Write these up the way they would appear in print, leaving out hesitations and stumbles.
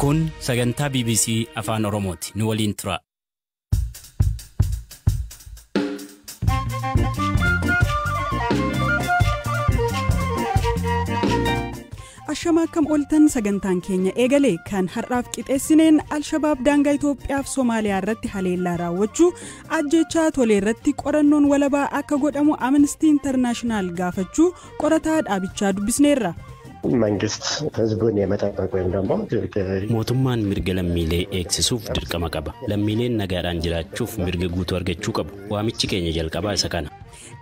Kun sagantaa BBC Afaan Oromooti. Nu waliin tura. Ashama akkam oltan sagantaan keenya eegale kan har'aaf qixeessineen Al-Shabaab daangaa Itoophiyaa fi Soomaaliyaa irratti haleellaa raawwachuu ajjechaa tolee irratti qorannoon walabaa akka godhamu Amnesty International gaafachuu qorataa dhaabichaa dubbisneerra. መንግስት ህዝቡን የመጠበቅ ወይም ደግሞ mootummaan mirga lammiilee eegsisuuf dirqama qaba. Lammiileen nagaadhaan jiraachuuf mirga guutuu argachuu qabu. Waamichi keenya jalqabaa isa kana.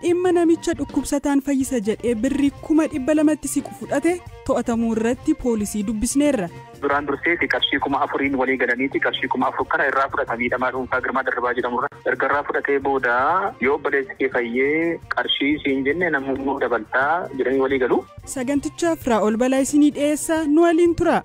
Dhimma namicha dhukkubsataan fayyisa jedhee birrii 200 siqu fudhate to'atamuu irratti poolisii dubbisneerra. duraan dursee qarshii 4,000 walii galaniiti qarshii 4,000 kana irraa fudhatamii dhamaa dhuunfaa Girmaa Darbaa jedhamurra erga irraa fudhatee booda yoo obboleessi kee fayyee qarshii siin jenne namummoo dabaltaa jedhanii walii galu. Sagantichaaf Raa'ol Balaa isinii dhiyeessa nu waliin tura.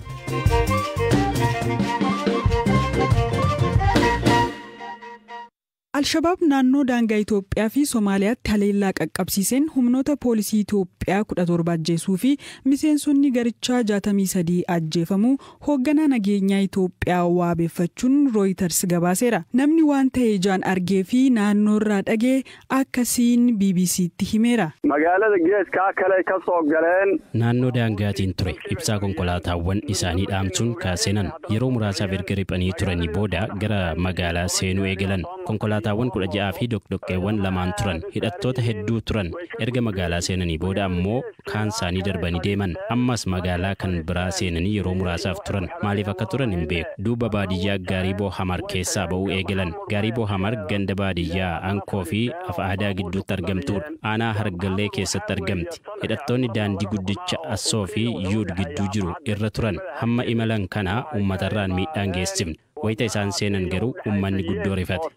Al-Shabaab naannoo daangaa Itoophiyaa fi Soomaaliyaatti haleellaa qaqqabsiiseen humnoota poolisii Itoophiyaa 17 ajjeesuu fi miseensonni garichaa 63 ajjeefamuu hoogganaa nageenyaa Itoophiyaa waabeeffachuun Reuters gabaaseera. Namni waan ta'e ijaan argee fi naannoo irraa dhagee akkasiin BBC'tti himeera. Magaalada geeskaa kale ka soo galeen naannoo daangaatiin ture ibsaa konkolaataawwan isaanii dhaamsuun kaaseenan yeroo muraasaaf erga riphanii turanii booda gara magaalaa seenuu eegalan. Konkolaataawwan 16 fi doqdoqqeewwan lamaan turan hidhattoota hedduu turan erga magaalaa seenanii booda ammoo kaan isaanii darbanii deeman ammas magaalaa kan biraa seenanii yeroo muraasaaf turan maaliif akka turan hin beeku. Duuba baadiyyaa Gaariiboo Hamar keessaa ba'uu eegalan. Gaariiboo Hamar ganda baadiyyaa Ankoo fi Afaadaa gidduutti argamtuudha. Aanaa Hargallee keessatti argamti. Hidhattoonni daandii guddicha Assoo fi Yuud gidduu jiru irra turan hamma imalan kana uummatarraan miidhaan geessifne. Wayita isaan seenan garuu uummanni guddoo rifate.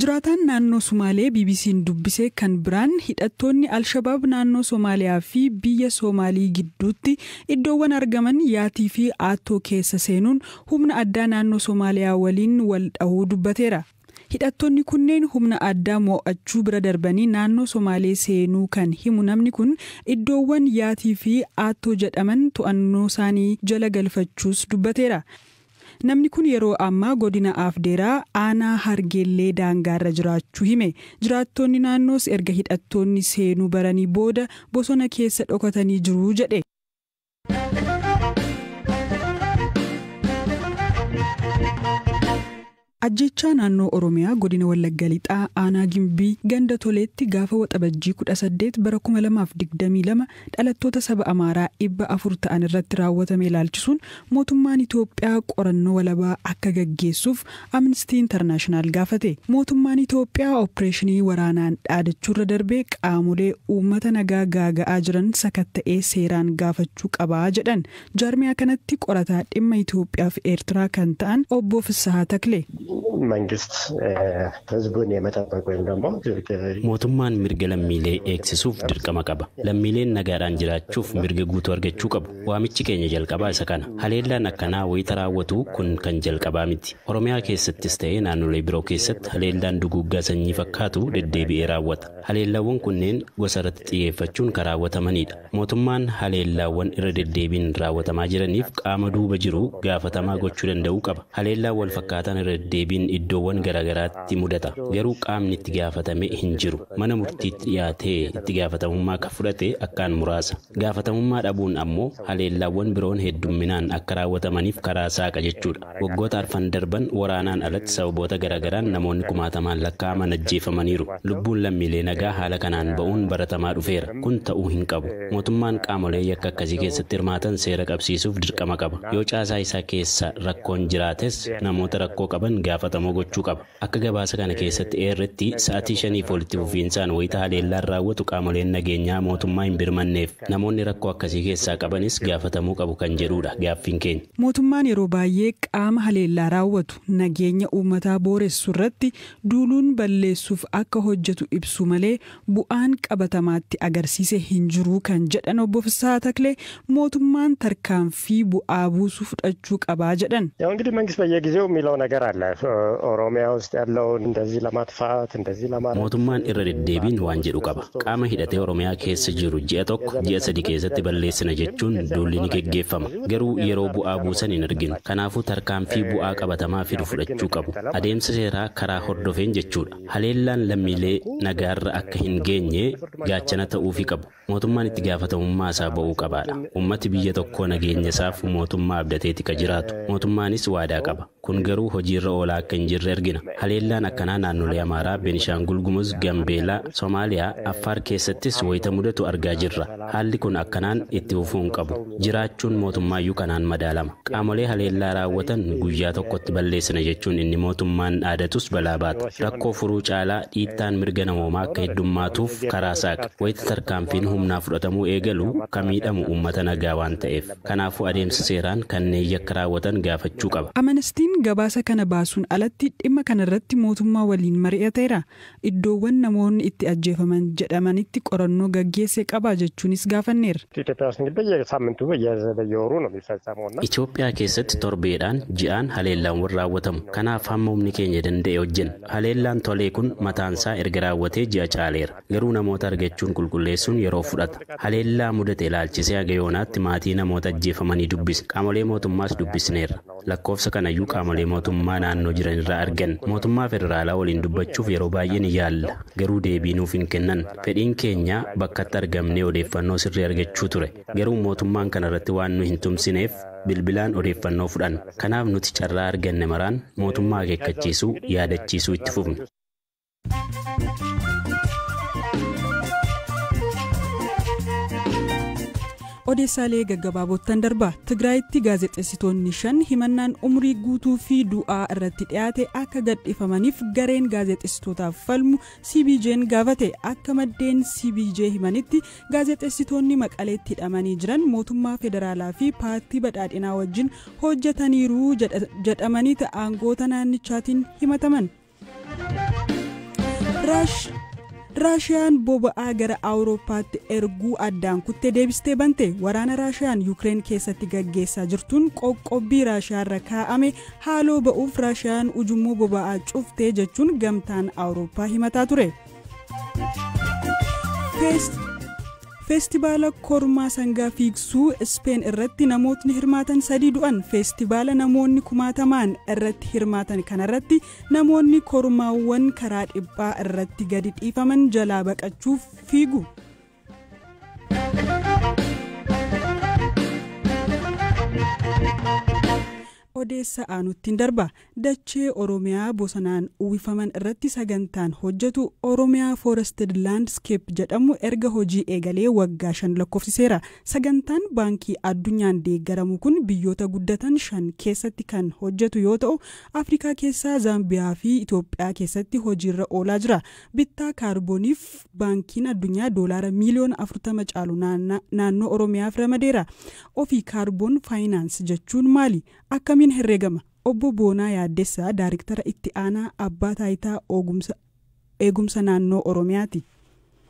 Jiraataan naannoo Somaalee BBC'n dubbisee kan biraan hidhattoonni Al-Shabaab naannoo Soomaaliyaa fi biyya Soomaalii gidduutti iddoowwan argaman Yaatii fi Aattoo keessa seenuun humna addaa naannoo Soomaaliyaa waliin wal dhahuu dubbateera. Hidhattoonni kunneen humna addaa mo'achuu bira darbanii naannoo Somaalee seenuu kan himu namni kun iddoowwan Yaatii fi Aattoo jedhaman to'annoo isaanii jala galfachuus dubbateera. Namni kun yeroo ammaa godina Afdeeraa aanaa Hargellee daangaarra jiraachuu hime. Jiraattonni naannoos erga hidhattoonni seenuu baranii booda bosona keessa dhokatanii jiru jedhe. Ajjechaa naannoo Oromiyaa godina Wallagga Lixaa aanaa Gimbii ganda toleetti gaafa waxabajjii 18 bara 2022 dhalattoota saba Amaaraa 400 ta'an irratti raawwatame ilaalchisuun mootummaan Itoophiyaa qorannoo walabaa akka gaggeessuuf Amnesty International gaafate. Mootummaan Itoophiyaa opereeshinii waraanaan dhaadachuurra darbee qaamolee uummata nagaa gaaga'aa jiran sakatta'ee seeraan gaafachuu qabaa jedhan. Jaarmiyaa kanatti qorataa dhimma Itoophiyaa fi Eertiraa kan ta'an obbo Fissahaa Taklee. መንግስት ህዝቡን የመጠበቅ ወይም ደግሞ mootummaan mirga lammiilee eegsisuuf dirqama qaba. Lammiileen nagaadhaan jiraachuuf mirga guutuu argachuu qabu. Waamichi keenya jalqabaa isa kana. Haleellaan akkanaa wayita raawwatu kun kan jalqabaa miti. Oromiyaa keessattis ta'ee naannolee biroo keessatti haleellaan duguuggaa sanyii fakkaatu deddeebi'ee raawwata. Haleellaawwan kunneen gosa irratti xiyyeeffachuun kan raawwatamanidha. Mootummaan haleellaawwan irra deddeebiin raawwatamaa jiraniif qaama duuba jiru gaafatamaa gochuu danda'uu qaba. Haleellaan wal fakkaatan irra deddeebiin iddoowwan garaagaraatti mudata. Garuu qaamni itti gaafatame hin jiru. Mana murtiitti dhiyaatee itti gaafatamummaa akka fudhate akkaan muraasa. Gaafatamummaa dhabuun ammoo haleellaawwan biroon heddumminaan akka raawwatamaniif karaa saaqa jechuudha. Waggoota arfan darban waraanaan alatti sababoota garaagaraan namoonni kumaatamaan lakkaa'aman ajjeefamaniiru. Lubbuun lammiilee nagaa haala kanaan ba'uun baratamaa dhufeera. Kun ta'uu hin qabu. Mootummaan qaamolee yakka akkasii keessatti hirmaatan seera qabsiisuuf dirqama qaba. Yoo caasaa isaa keessa rakkoon jiraates namoota rakkoo qaban gaafatamuu gochuu qaba. Akka gabaasa kana keessatti eerretti sa'aatii 5 walitti fufiinsaan wayita haleellaan raawwatu qaamoleen nageenyaa mootummaa hin birmanneef namoonni rakkoo akkasii keessaa qabanis gaafatamuu qabu kan jedhudha gaaffiin keenya. Mootummaan yeroo baay'ee qaama haleellaa raawwatu nageenya uummataa booressu irratti duuluun balleessuuf akka hojjetu ibsu malee malee bu'aan qabatamaatti agarsiise hin jiru kan jedhan obbo Fissaa Taklee mootummaan tarkaanfii bu'aa buusu fudhachuu qabaa jedhan. ያው እንግዲህ መንግስት በየጊዜው የሚለው ነገር አለ ኦሮሚያ ውስጥ ያለውን እንደዚህ ለማጥፋት እንደዚህ ለማድረግ mootummaan irra deddeebiin waan jedhu qaba. Qaama hidhatee Oromiyaa keessa jiru ji'a tokko ji'a sadii keessatti balleessina jechuun duulli ni geggeeffama. Garuu yeroo bu'aa buusan hin arginu. Kanaafuu tarkaanfii bu'aa qabatamaa fidu fudhachuu qabu. Adeemsa seeraa karaa hordofeen jechuudha. Haleellaan lammiilee nagaarra akka hin geenye gaachana ta'uufii qabu. Mootummaan itti gaafatamummaa isaa ba'uu qabaadha. Ummati biyya tokkoo nageenya isaaf mootummaa abdateeti ka jiraatu. Mootummaanis waadaa qaba. Kun garuu hojiirra oolaa akka hin jirre argina. Haleellaan akkanaa naannolee Amaaraa, Beenishaangul Gumuz, Gambeelaa, Somaaliyaa, Affaar keessattis wayita mudatu argaa jirra. Haalli kun akkanaan itti fufuu hin qabu. Jiraachuun mootummaayyuu kanaan madaalama. Qaamolee haleellaa raawwatan guyyaa tokkotti balleessina jechuun inni mootummaan dhaadatus balaa baata. Rakkoo furuu caalaa dhiittaan mirga namoomaa akka heddummaatuuf karaa saaqa. Wayita tarkaanfiin humnaa fudhatamuu eegalu kan miidhamu uummata nagaa waan ta'eef. Kanaafuu adeemsa seeraan kanneen yakka raawwatan gaafachuu qaba. Amnestiin gabaasa kana baasuun alatti dhimma kanarratti mootummaa waliin mari'ateera. Iddoowwan namoonni itti ajjeefaman jedhamanitti qorannoo gaggeesse qaba jechuunis gaafanneera. Itoophiyaa keessatti torbeedhaan ji'aan haleellaawwan raawwatamu. Kanaaf hamma humni keenya danda'e hojjenna. Haleellaan tolee kun mataansaa erga raawwatee ji'a caaleera. Garuu namoota argachuun qulqulleessuun yeroo fudhata. Haleellaa mudate ilaalchisee haga yoonaatti maatii namoota ajjeefamanii dubbisa. Qaamolee mootummaas dubbisneerra. Lakkoofsa kanayyuu qaamolee mootummaa naannoo jiran irraa argan. Mootummaa federaalaa waliin dubbachuuf yeroo baay'ee ni yaalla. Garuu deebii nuuf hin kennan. Fedhiin keenya bakkatti argamnee odeeffannoo sirrii argachuu ture. Garuu mootummaan kanarratti waan nu hin tumsineef bilbilaan odeeffannoo fudhan. Kanaaf nuti carraa arganne maraan mootummaa akeekkachiisuu yaadachiisuu itti fufna. Odeessaalee gaggabaabottan darba Tigraayitti gaazexeessitoonni 5 himannaan umrii guutuu fi du'aa irratti dhiyaate akka gadhiifamaniif gareen gaazexeessitootaaf falmu CBJ'n gaafate. Akka maddeen CBJ himanitti gaazexeessitoonni Maqaleetti hidhamanii jiran mootummaa federaalaa fi paartii badhaadhinaa wajjin hojjetaniiru jedhamanii aangoota naannichaatiin himataman. Raashiyaan boba'aa gara Awurooppaatti erguu addaan kuttee deebistee bante. Waraana Raashiyaan Yuukireen keessatti gaggeessaa jirtuun qoqqobbii Raashiyaarra kaa'ame haaloo ba'uuf Raashiyaan ujummoo boba'aa cuftee jechuun gamtaan Awurooppaa himataa ture. Feestivaala kormaa sangaa fiigsuu Speen irratti namootni hirmaatan 3 du'an. Feestivaala namoonni kumaatamaan irratti hirmaatan kanarratti namoonni kormaawwan karaa dhiphaa irratti gadi dhiifaman jalaa baqachuuf fiigu. Odeessa aanuttiin darba. Dachee Oromiyaa bosonaan uwwifaman irratti sagantaan hojjetu Oromiyaa Forested Landscape jedhamu erga hojii eegalee waggaa 5 lakkoofsiseera. Sagantaan baankii addunyaan deeggaramu kun biyyoota guddatan 5 keessatti kan hojjetu yoo ta'u, Afrikaa keessaa Zaambiyaa fi Itoophiyaa keessatti hojiirra oolaa jira. Bittaa kaarbooniif baankiin addunyaa doolaara miliyoona 40 caalu naannoo Oromiyaaf ramadeera. Ofii kaarboon faayinaans jechuun maali? Akkamiin herreegama? Obbo Boonaa Yaaddessaa Daariktara itti aanaa abbaa taayitaa eegumsa naannoo Oromiyaati.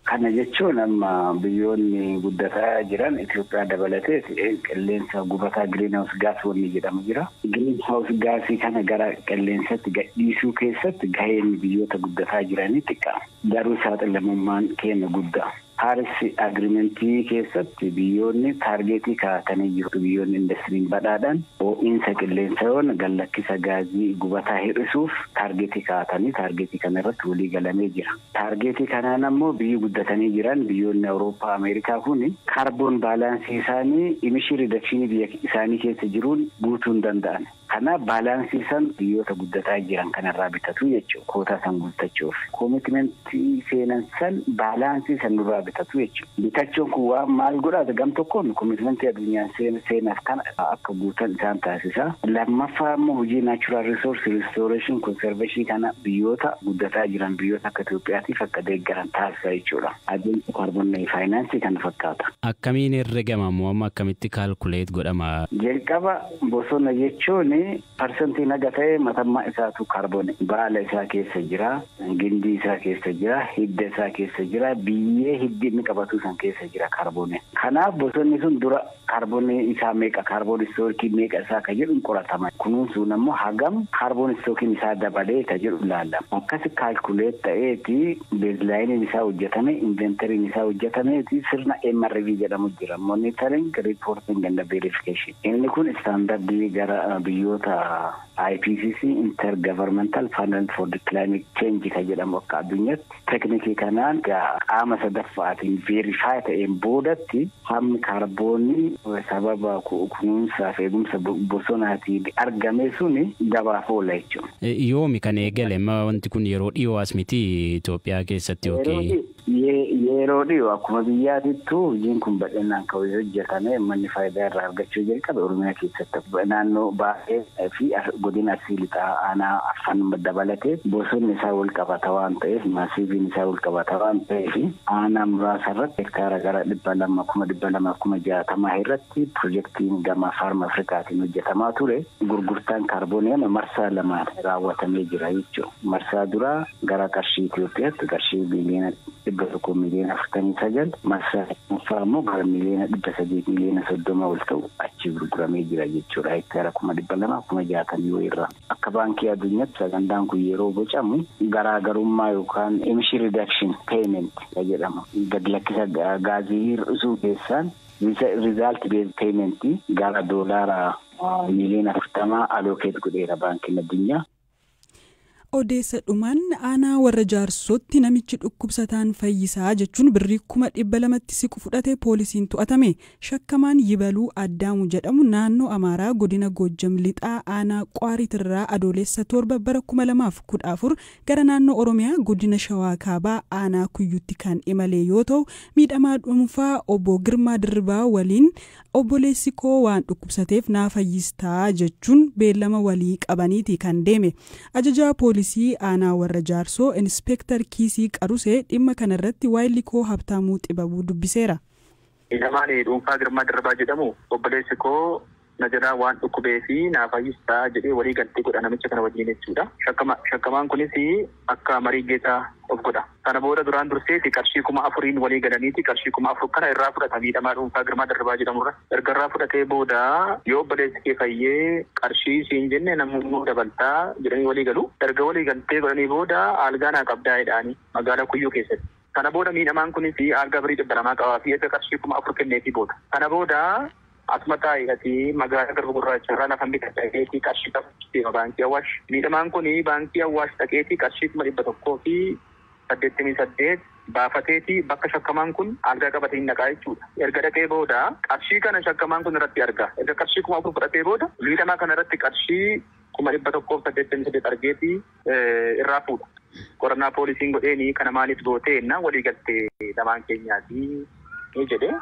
Kana jechuun amma biyyoonni guddataa jiran Itoophiyaa dabalatee qilleensa gubataa greenhouse gas wanni jedhamu jira. Greenhouse gasii kana gara qilleensatti gadhiisuu keessatti gaheen biyyoota guddataa jiranii xiqqaa. Garuu saaxilamummaan keenya guddaa. Paris agreementii keessatti biyyoonni taargeetii kaa'atanii jiru. Biyyoonni indastiriin badhaadhaan ho'iinsa qilleensaa gallakkisa gaazii gubataa hir'isuuf taargeetii kaa'atanii taargeetii kanarratti walii galamee jira. Taargeetii kanaan ammoo biyyi guddatanii jiran biyyoonni Awurooppaa, Ameerikaa kuni kaarboon baalaansii isaanii emishin ridakshinii biyya isaanii keessa jiruun guutuu hin danda'an. Kanaaf baalaansii san biyyoota guddataa jiran kanarraa bitatu jechuudha. Kootaa san guuttachuuf. Koomitmentii seenan san baalaansii san nurraa bitatu jechuudha. Bitachuun kun waan maal godhaata gam tokkoon koomitmentii addunyaan seenaaf kana akka guutan isaan taasisa. Lammaffaa immoo hojii naachuraal riisorsi riistooreeshin konserveeshinii kana biyyoota guddataa jiran biyyoota akka Itoophiyaatiif akka deeggaran taasisa jechuudha. Adeemsa kaarboonii faayinaansii kana fakkaata. Akkamiin herregama moo akkamitti kaalkuleet godhama? Jalqaba bosona jechuun parsantii naga ta'e matammaa isaatu kaarboonii baala isaa keessa jira, gindii isaa keessa jira, hidda isaa keessa jira, biyyee hiddi inni qabatu san keessa jira kaarboonii. Kanaaf bosonni sun dura kaarboonii isaa meeqa, kaarboon istookii meeqa isaa ka jedhu qoratama. Kunuunsuun ammoo hagam kaarboon istookiin isaa dabalee ka jedhu ilaallama. Akkasi kaalkuleet ta'eeti beezlaayiniin isaa hojjetame, inventariin isaa hojjetameeti sirna MRV jedhamu jira. Monitoring, reporting and verification. Inni kun istaandardii gara biyyoota IPCC Intergovernmental Panel for the Climate Change ka jedhamu akka addunyaatti teknikii kanaan qaama sadaffaatiin verify ta'een boodatti hammi kaarboonii sababa kunuunsaa fi eegumsa bosonaatiin argame suni gabaaf oola jechuudha. Yoomi kan eegale wanti kun yeroo dhiyoo as miti Itoophiyaa keessatti yookiin yeroo dhiyoo akkuma biyyaatittuu hojiin kun bal'inaan kan hojjetame manni faayidaa irraa argachuu jalqabe Oromiyaa keessatti naannoo baay'ee fi godina Arsii lixaa aanaa afaan dabalatee bosonni isaa wal qabata waan ta'eef maasiiviin isaa wal qabata waan ta'eef aanaa muraasa irratti hektaara gara 200,260 irratti pirojektiin gama faarma Afrikaatiin hojjetamaa ture. Gurgurtaan kaarboonii marsaa lamaan raawwatamee jira jechuudha. Marsaa duraa gara qarshii Itoophiyaatti qarshii biliyoona 149 marsaa lammaffaa immoo gara miliyoona 330 ol ta'u achi gurguramee jira jechuudha. Hektaara 200,260 irraa. Akka baankii addunyaatti sagandaan kun yeroo bocamu garaagarummaa yookaan emission reduction payment jedhama. Gad lakkisa gaazii hir'isuu keessaan result based payment gara doolaara miliyoona 40 allocate godheera baankiin addunyaa. Odeessa dhumaan aanaa warra jaarsootti namichi dhukkubsataan fayyisaa jechuun birrii 200,000tti siqu fudhatee poolisiin to'atame. Shakkamaan Yibaluu Addaamu jedhamu naannoo Amaaraa godina Goojjam lixaa aanaa Qaariitirraa adoolessa 7 bara 2014 gara naannoo Oromiyaa godina Shawaa Kaabaa aanaa Kuyyutti kan imale yoo ta'u miidhamaa dhuunfaa obbo Girmaa Dirribaa waliin obboleessi koo waan dhukkubsateef naa fayyistaa jechuun beellama walii qabaniiti kan deeme. Ajajaa poolisii aanaa warra jaarsoo inspektar Kiisii Qarusee dhimma kanarratti waayilli koo Habtaamuu Xibabuu dubbiseera. Miidhamaan dhuunfaa Girmaa Dirribaa jedhamu obboleessi koo najaraa waan dhukkubee fi naa fayyistaa jedhee walii galtee godha namicha kana wajjin jechuudha. Shakkamaan kunis akka marii geessaa of godha. Kana booda duraan durseeti qarshii 4,000 walii galaniiti qarshii 4,000 kana irraa fudhata miidhamaa dhuunfaa Girmaa Dirribaa jedhamurra. Erga irraa fudhatee booda yoo obboleessi kee fayyee qarshii siin jenne namummoo dabaltaa jedhanii walii galu. Erga walii galtee godhanii booda algaa naa qabdaa jedhaanii magaalaa Kuyyuu keessatti. Kana booda miidhamaan kunis algaa birii 200 qabaa fi erga qarshii 4,000 kenneefi booda. Kana booda asmataa hidhatii magaalaa Garba Gurraacha irraa lafa bitadhageetii qarshii qabsiisee baankii Awwaash. Miidhamaan kun baankii Awwaash dhaqeetii qarshii 188 baafateetii bakka shakkamaan kun algaa qabatee hin dhaqaa jechuudha. Erga dhaqee booda qarshii kana shakkamaan kun irratti arga. Erga qarshii 4,000 fudhatee booda miidhamaa kana irratti qarshii 188 argeetii irraa fuudha. Qorannaa poolisiin godheeni kana maaliif gooteenna walii galtee lamaan keenyaati jedhee.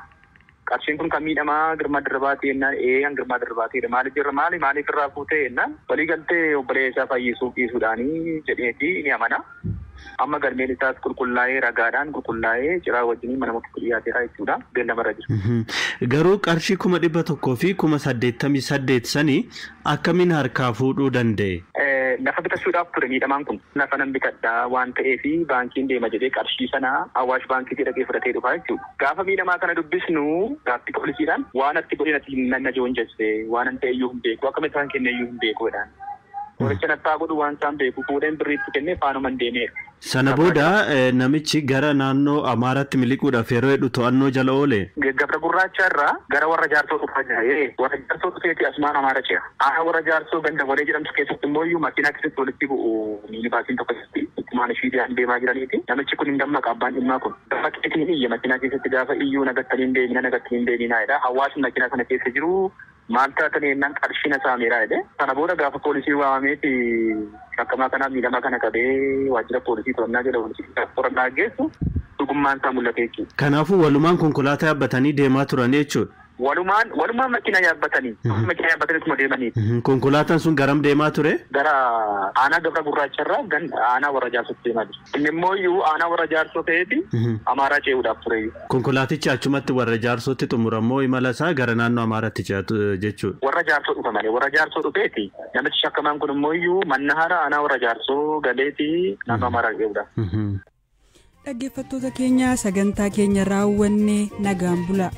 Qarshiin kun kan miidhamaa Girmaa Dirribaatii jennaan Girmaa Dirribaatii maaliif irraa fuutee jennaan walii galtee obboleessaa fayyisuu dhiisuudhaanii jedheetii ni amana. Amma galmeen isaas qulqullaa'ee ragaadhaan qulqullaa'ee ciraa wajjin mana murtiitti dhiyaateera jechuudha. Beellamarra jiru. Garuu qarshii 100,000 fi 88 sanii akkamiin harkaa fuudhuu danda'e? Lafa bitachuudhaaf ture miidhamaan kun lafa nan bitadhaa waan ta'eef baankiin deema jedhee qarshii sana Awwaash baankiitti dhaqee fudhatee dhufa jechuudha. Gaafa miidhamaa kana dubbisnu gaaffii poolisiidhaan waan atti godhinatti nanna joonjesse waan an ta'e iyyuu hin beeku akkamitti isaan kenne iyyuu hin beeku jedhaan. Walicha nattaa godhu waan isaan beeku fuudheen birriitti kennee faanuma hin deemeera. Sana booda namichi gara naannoo Amaaraatti miliquudhaaf yeroo heddu to'annoo jala oole. Gabra Gurraacha irraa gara warra jaarsoo dhufaa jira. Warra jaarsoo dhufeeti asumaan Amaara ce'a. Warra jaarsoo ganda walee jedhamtu keessatti immoo iyyuu makiinaa keessatti walitti bu'u miinibaasiin tokko keessatti maan ishii deemaa jiraniiti. Namichi kun hin dammaqa abbaan dhimmaa kun. Gaafa keetiin iyya makiinaa keessatti gaafa iyyuu nagattanii hin deeminaa jedha. Hawaasni makiinaa kana keessa jiru maal taatanii jennaan qarshii na saameeraa jedhe. Kana booda gaafa poolisii waamameeti shakkamaa kanaaf miidhamaa kana qabee waajjira poolisii to'annaa jala qorannaa geessu dhugummaan isaa mul'ate jechuudha. Kanaafuu walumaan konkolaataa yaabbatanii deemaa turan jechuudha. walumaan makiina yaabbatanii tuma deemanii. Konkolaataan sun garam deemaa ture? Gara aanaa Gabra Gurraacharraa aanaa warra jaarsootti deemaa jiru. Inni immoo iyyuu aanaa warra jaarsoo ta'eeti Amaaraa ce'uudhaaf ture. Konkolaatichi achumatti warra jaarsootti xumurammoo imala isaa gara naannoo Amaaraatti ce'atu jechuudha. Warra jaarsoo dhufa malee warra jaarsoo dhufeeti. Namichi shakkamaan kun immoo iyyuu Mannahaara aanaa warra jaarsoo galeeti naannoo Amaaraa ce'uudhaaf. Dhaggeeffattoota keenya sagantaa keenya raawwanne nagaan bula.